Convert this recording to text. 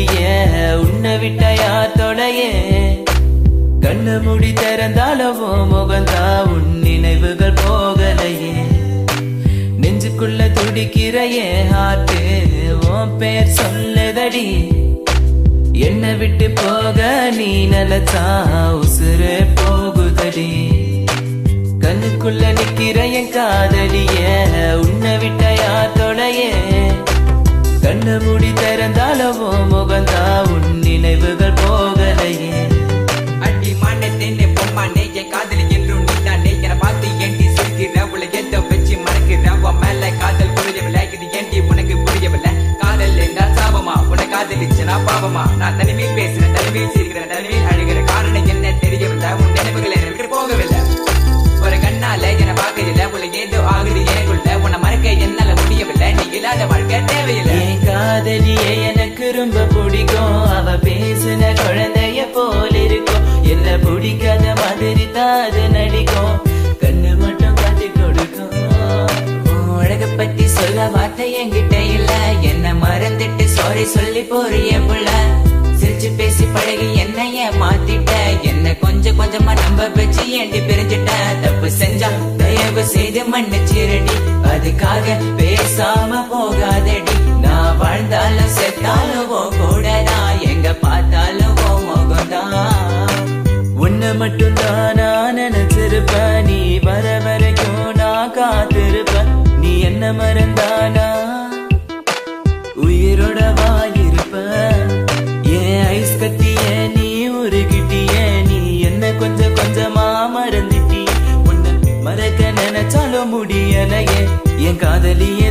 காதலியே உன்னை விட்ட யார் தொலையே கண்ணு மூடி திறந்தாலவோ முகந்தா உன் நினைவுகள் போகலையே நெஞ்சுக்குள்ள துடிக்கிறையே ஹார்ட்டு உன் பேர் சொல்லுதடி என்னை விட்டு போக நீ நிலச்சா உசுறு போகுதடி கண்ணுக்குள்ள நிக்கிற என் காதலியே உன்னை விட்ட யார் தொலையே கண்ணு மூடி திறந்தாலவோ முகந்தா உன் நினைவுகள் போகலையே அடி மானே பொம்மானே என் காதலி என்றும் நீதானே என பார்த்து ஏண்டி சிரிக்கிற உள்ள எந்த வச்சு மறக்கிற உன் மேல காதல் புரியவில்லை இது ஏண்டி உனக்கு புரியவில்லை காதல் என்றால் சாபமா உன காதலிச்சனா பாவமா நான் தனிமையில் பேசுறேன் தனிமையில் சிரிக்கிறேன் தனிமையில் அழுகிற காரணம் என்ன தெரியவில்லை உன் நினைவுகள் என்னை விட்டு போகவில்லை ஒரு கண்ணால என பார்க்கல உள்ள ஏதோ ஆகுது எனக்குள்ள உன்னை மறக்க என்னால முடியவில்லை நீ இல்லாத வாழ்க்கை தேவையில்லை என் காதலியே எனக்கு ரொம்ப பிடிக்கும் அவ பேசுன குழந்தைய போல இருக்கும் என்ன பிடிக்காத மாதிரி தாது நடிக்கும் கண்ணு மட்டும் காட்டி கொடுக்கும் உலக பத்தி சொல்ல வார்த்தை என்கிட்ட இல்ல என்ன மறந்துட்டு சாரி சொல்லி போறிய புள்ள சிரிச்சு பேசி பழகி என்னைய மாத்திட்ட என்ன கொஞ்சம் கொஞ்சமா நம்ப வச்சு ஏண்டி பிரிஞ்சிட்ட தப்பு செஞ்சா தயவு செய்து மன்னிச்சிரடி அதுக்காக பேசாம போகாதடி நான் வாழ்ந்தாலும் செத்தாலும் கூடதான் எங்க பார்த்தாலும் முகம்தான் உன்னை மட்டும் தான் நான் நினைச்சிருப்ப நீ வர வரைக்கும் நான் காத்திருப்ப நீ என்ன மறந்தானா உயிரோட வாயிருப்ப ஏன் ஐஸ் கட்டிய நீ உருகிட்டிய நீ என்ன கொஞ்சம் கொஞ்சமா மறந்துட்டி உன்னை மறக்க நினைச்சாலும் முடியலையே என் காதலிய